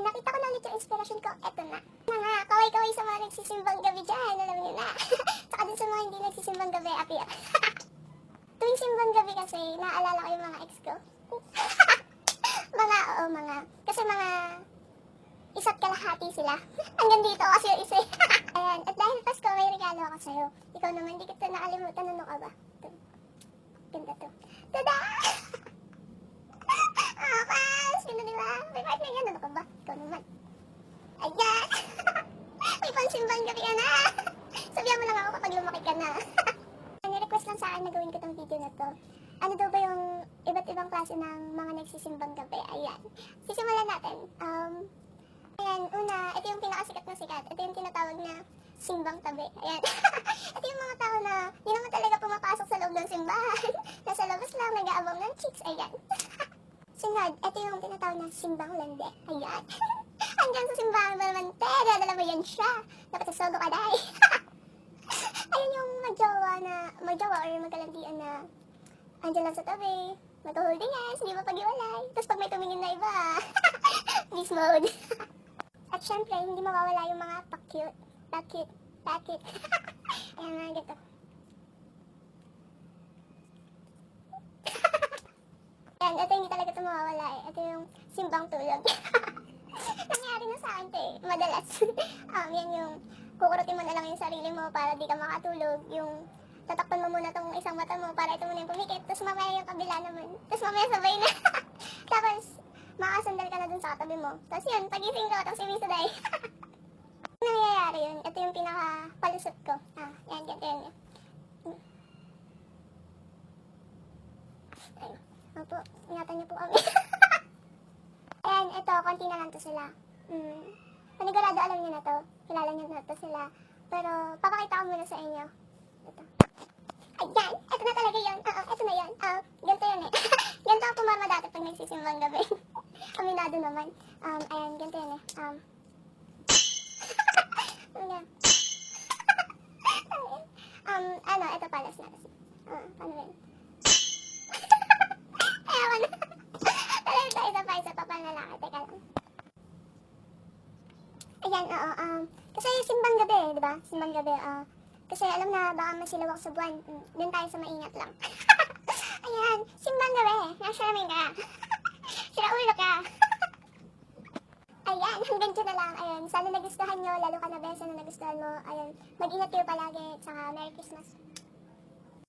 nakita ko na ulit yung inspirasyon ko. Eto na. Mga kaway-kaway sa mga nagsisimbang gabi dyan. Alam niyo na. Saka dun sa mga hindi nagsisimbang gabi, appear. Tuwing simbang gabi kasi, naaalala ko yung mga ex ko. Kasi mga isa't kalahati sila. Hanggang dito kasi yung isa. Ayan. At dahil Pasko, may regalo ako sa'yo. Ikaw naman, di kita nakalimutan. Ano ka ba? Ito. Ganda to. Tada! Pas! Ganda diba? May partner yan. Ano ka ba? Ikaw naman. Ayan! May pansimbang gabi ka na! Sabihan mo lang ako kapag lumaki ka na. Ni-request lang sa akin na gawin ko tong video na to. Ano daw ba yung iba't ibang klase ng mga nagsisimbang gabi? Ayan. Sisimulan natin. Ayan, una, ito yung pinakasikat na sikat. Ito yung tinatawag na simbang tabi. Ayan. Ito yung mga tao na hindi naman talaga pumapasok sa loob ng simbahan. Nasa labas lang, nag-aabang ng chicks. Ayan. Sunod, ito yung tinatawag na simbang lande. Ayan. Hanggang sa simbahan ba naman, dadala mo yan siya. Dapat sa sodo ka dahil. Ayun yung magjowa or magkalandian na andyan lang sa tabi, mag-holding hands, hindi mapag-iwalay. Tapos pag may tumingin na iba, this mode. At syempre, hindi mawawala yung mga pa-cute. Ayan nga, ganito. Ayan, ito hindi talaga ito mawawala eh. Ito yung simbang tulog. Nangyari na sa akin ito eh, madalas. Yan yung kukurutin mo na lang yung sarili mo para di ka makatulog. Yung tatakpan mo muna tong isang mata mo para ito muna yung pumikit. Tapos mamaya yung kabila naman. Tapos mamaya sabay na. Tapos makasandal ka na dun sa katabi mo. Tapos yun, pagising ko, tapos ibig saday. Nangyayari yun. Ito yung pinaka-palusot ko. Yan, ganito yun. Ayun. Opo, ingatan niyo po kami. Ayan, ito, konti na lang to sila. Panigurado alam niyo na to. Kilala niyo na to sila. Pero, papakita ko muna sa inyo. Ito. Ayan! Ito na talaga yun. Ito na yun. Ganito yun eh. Ganito ako pumarma dati pag nagsisimbang gabi. Aminado naman. Ayan, ganito yun eh. Ito palas na. Paano yun? Ewan na. Isa pa panlalaki. Teka lang. Ayan, kasi simbang gabi eh, di ba? Simbang gabi, kasi alam na baka masilawak sa buwan. Doon tayo sa maingat lang. Ayan, simbang gabi. Nasyamin ka. Sira ulo ka. Ayan, hanggang dyan na lang. Ayan, sana nagustuhan nyo, lalo ka na besa na nagustuhan mo. Ayan, mag-ingat kayo palagi. Saka Merry Christmas.